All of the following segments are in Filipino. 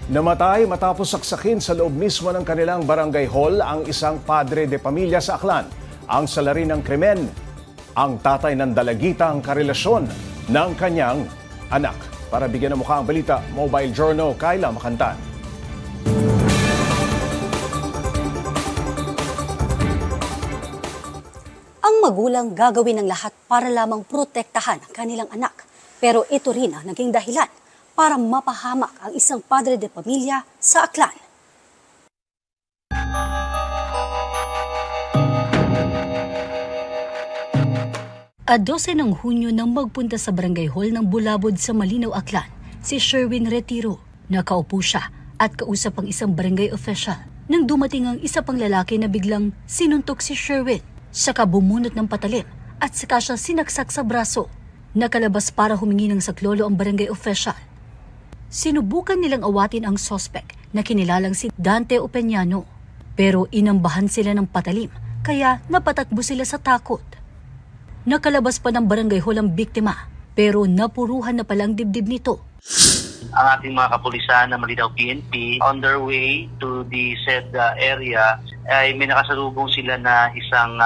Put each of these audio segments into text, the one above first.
Namatay matapos saksakin sa loob mismo ng kanilang barangay hall ang isang padre de pamilya sa Aklan. Ang salarin ng krimen, ang tatay ng dalagita ang karelasyon ng kanyang anak. Para bigyan ng mukha ang balita, Mobile Journal, Kayla Makantan. Ang magulang gagawin ng lahat para lamang protektahan ang kanilang anak. Pero ito rin ang naging dahilan para mapahamak ang isang padre de pamilya sa Aklan. At 12 ng Hunyo nang magpunta sa barangay hall ng Bulabod sa Malinaw, Aklan, si Sherwin Retiro. Nakaupo siya at kausap ang isang barangay official. Nang dumating ang isa pang lalaki na biglang sinuntok si Sherwin, saka bumunot ng patalim at saka siya sinaksak sa braso. Nakalabas para humingi ng saklolo ang barangay official. Sinubukan nilang awatin ang suspect na kinilalang si Dante Opeñano. Pero inambahan sila ng patalim kaya napatakbo sila sa takot. Nakalabas pa ng barangay hall ang biktima pero napuruhan na palang dibdib nito. Ang ating mga kapulisan na Malinaw PNP on their way to the said area ay may nakasalubong sila na isang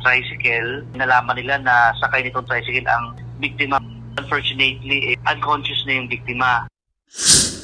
tricycle. Nalaman nila na sakay nitong tricycle ang biktima. Unfortunately, unconscious na yung biktima.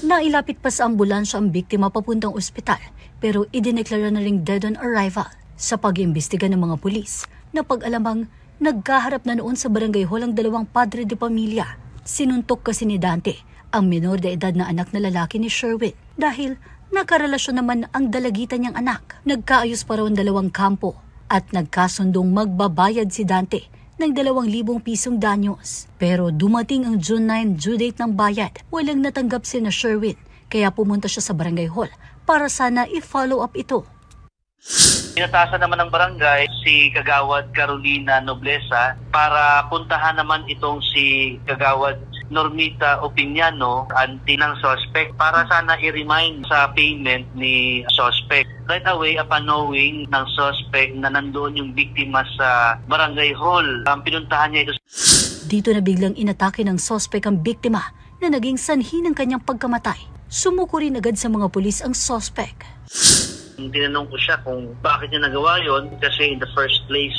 Nailapit pa sa ambulansya ang biktima papuntang ospital pero idineklara na ring dead on arrival. Sa pag-iimbestiga ng mga pulis, napag-alamang nagkaharap na noon sa barangay hall ang dalawang padre de pamilya. Sinuntok kasi ni Dante ang menor de edad na anak na lalaki ni Sherwin dahil nakarelasyon naman ang dalagita niyang anak. Nagkaayos pa raw ang dalawang kampo at nagkasundong magbabayad si Dante ng 2,000 pisong danyos. Pero dumating ang June 9 due date ng bayad. Walang natanggap si na Sherwin kaya pumunta siya sa barangay hall para sana i-follow up ito. Pinatasan naman ng barangay si Kagawad Carolina Noblesa para puntahan naman itong si Kagawad Normita Opeñano, auntie ng suspect, para sana i-remind sa payment ni suspect. Right away, upon knowing ng suspect na nandoon yung biktima sa barangay hall, pinuntahan niya ito. Dito na biglang inatake ng suspect ang biktima na naging sanhi ng kanyang pagkamatay. Sumuko rin agad sa mga pulis ang suspect. Tinanong ko siya kung bakit niya nagawa yon kasi in the first place,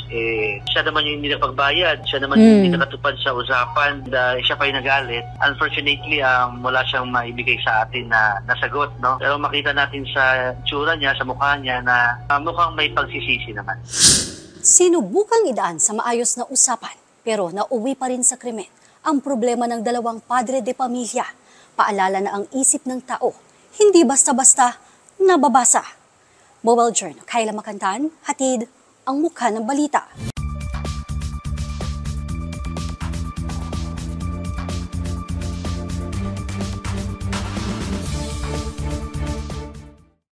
siya naman yung hindi nakapagbayad, siya naman yung hindi nakatupad sa usapan, siya pa yung nagalit. Unfortunately, wala siyang maibigay sa atin na nasagot, no? Pero makita natin sa tsura niya, sa mukha niya na mukhang may pagsisisi naman. Sinubukang idaan sa maayos na usapan pero nauwi pa rin sa krimen ang problema ng dalawang padre de pamilya. Paalala na ang isip ng tao, hindi basta-basta nababasa. Mobile Journal, Kayla Makantan, hatid ang mukha ng balita.